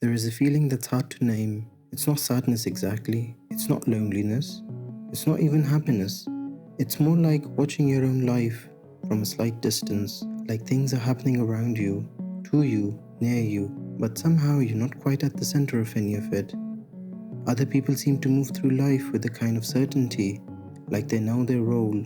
There is a feeling that's hard to name. It's not sadness exactly, it's not loneliness, it's not even happiness. It's more like watching your own life from a slight distance, like things are happening around you, to you, near you, but somehow you're not quite at the center of any of it. Other people seem to move through life with a kind of certainty, like they know their role,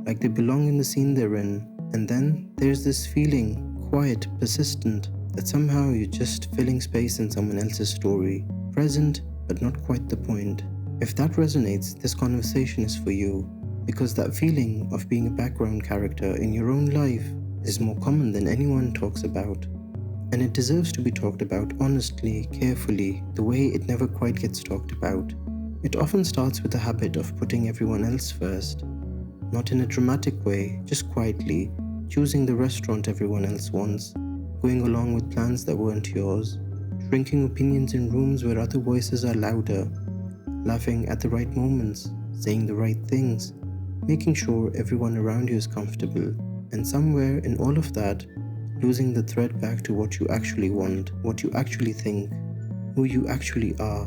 like they belong in the scene they're in. And then there's this feeling, quiet, persistent, that somehow you're just filling space in someone else's story, present but not quite the point. If that resonates, this conversation is for you, because that feeling of being a background character in your own life is more common than anyone talks about. And it deserves to be talked about honestly, carefully, the way it never quite gets talked about. It often starts with the habit of putting everyone else first. Not in a dramatic way, just quietly, choosing the restaurant everyone else wants, going along with plans that weren't yours, shrinking opinions in rooms where other voices are louder, laughing at the right moments, saying the right things, making sure everyone around you is comfortable, and somewhere in all of that, losing the thread back to what you actually want, what you actually think, who you actually are,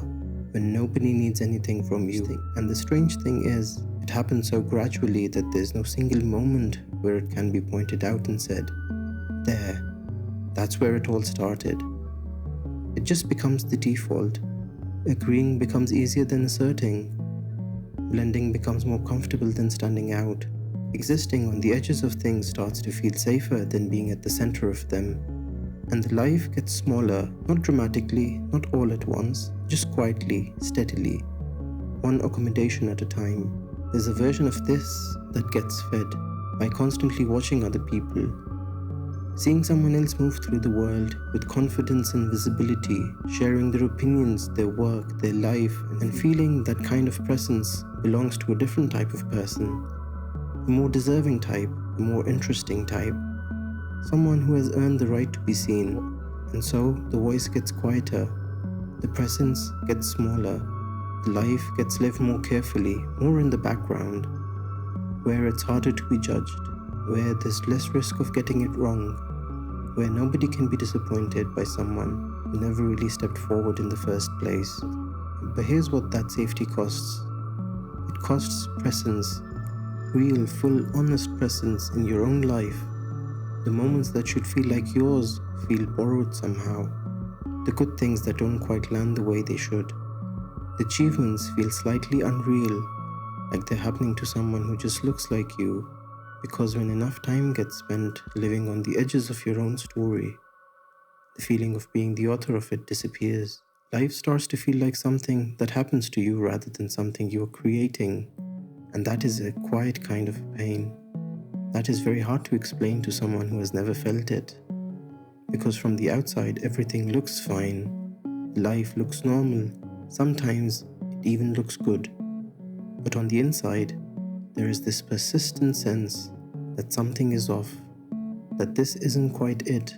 when nobody needs anything from you. And the strange thing is, it happens so gradually that there's no single moment where it can be pointed out and said, there, that's where it all started. It just becomes the default. Agreeing becomes easier than asserting. Blending becomes more comfortable than standing out. Existing on the edges of things starts to feel safer than being at the center of them. And the life gets smaller, not dramatically, not all at once, just quietly, steadily, one accommodation at a time. There's a version of this that gets fed by constantly watching other people. Seeing someone else move through the world with confidence and visibility, sharing their opinions, their work, their life, and feeling that kind of presence belongs to a different type of person. A more deserving type, a more interesting type. Someone who has earned the right to be seen. And so the voice gets quieter, the presence gets smaller, the life gets lived more carefully, more in the background, where it's harder to be judged, where there's less risk of getting it wrong, where nobody can be disappointed by someone who never really stepped forward in the first place. But here's what that safety costs. It costs presence, real, full, honest presence in your own life. The moments that should feel like yours feel borrowed somehow. The good things that don't quite land the way they should. The achievements feel slightly unreal, like they're happening to someone who just looks like you. Because when enough time gets spent living on the edges of your own story, the feeling of being the author of it disappears. Life starts to feel like something that happens to you rather than something you're creating. And that is a quiet kind of pain. That is very hard to explain to someone who has never felt it. Because from the outside, everything looks fine. Life looks normal. Sometimes it even looks good. But on the inside, there is this persistent sense that something is off, that this isn't quite it,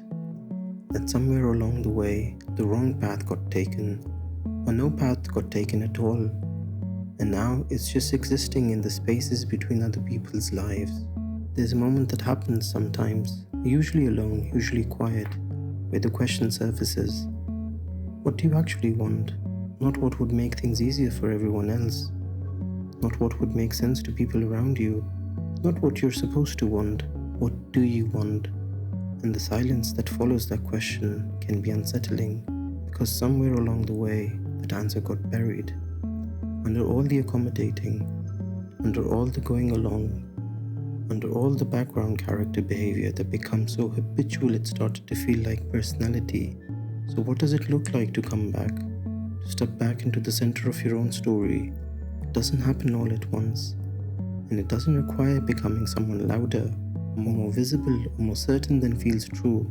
that somewhere along the way, the wrong path got taken, or no path got taken at all, and now it's just existing in the spaces between other people's lives. There's a moment that happens sometimes, usually alone, usually quiet, where the question surfaces. What do you actually want? Not what would make things easier for everyone else. Not what would make sense to people around you. Not what you're supposed to want. What do you want? And the silence that follows that question can be unsettling, because somewhere along the way, that answer got buried. Under all the accommodating, under all the going along, under all the background character behavior that becomes so habitual it started to feel like personality. So what does it look like to come back? To step back into the center of your own story? It doesn't happen all at once. And it doesn't require becoming someone louder, or more visible, or more certain than feels true.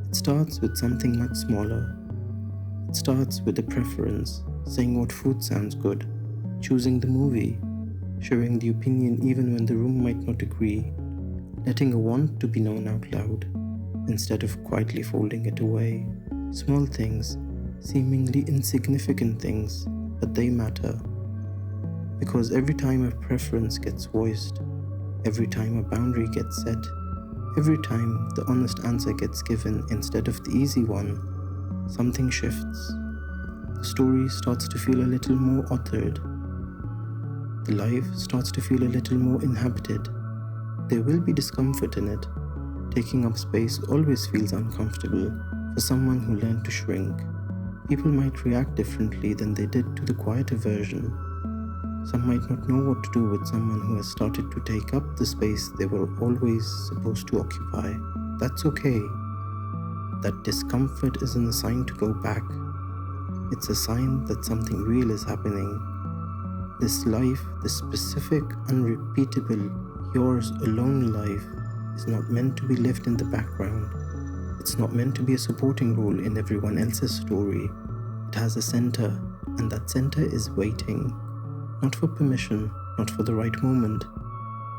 It starts with something much smaller. It starts with a preference, saying what food sounds good, choosing the movie, sharing the opinion even when the room might not agree, letting a want to be known out loud, instead of quietly folding it away. Small things, seemingly insignificant things, but they matter. Because every time a preference gets voiced, every time a boundary gets set, every time the honest answer gets given instead of the easy one, something shifts. The story starts to feel a little more authored. The life starts to feel a little more inhabited. There will be discomfort in it. Taking up space always feels uncomfortable for someone who learned to shrink. People might react differently than they did to the quieter version. Some might not know what to do with someone who has started to take up the space they were always supposed to occupy. That's okay. That discomfort isn't a sign to go back. It's a sign that something real is happening. This life, this specific, unrepeatable, yours alone life, is not meant to be lived in the background. It's not meant to be a supporting role in everyone else's story. It has a center, and that center is waiting. Not for permission, not for the right moment,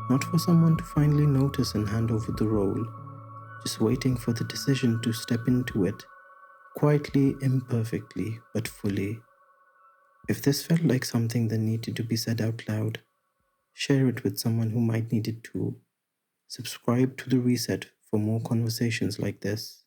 not for someone to finally notice and hand over the role, just waiting for the decision to step into it, quietly, imperfectly, but fully. If this felt like something that needed to be said out loud, share it with someone who might need it too. Subscribe to The Reset for more conversations like this.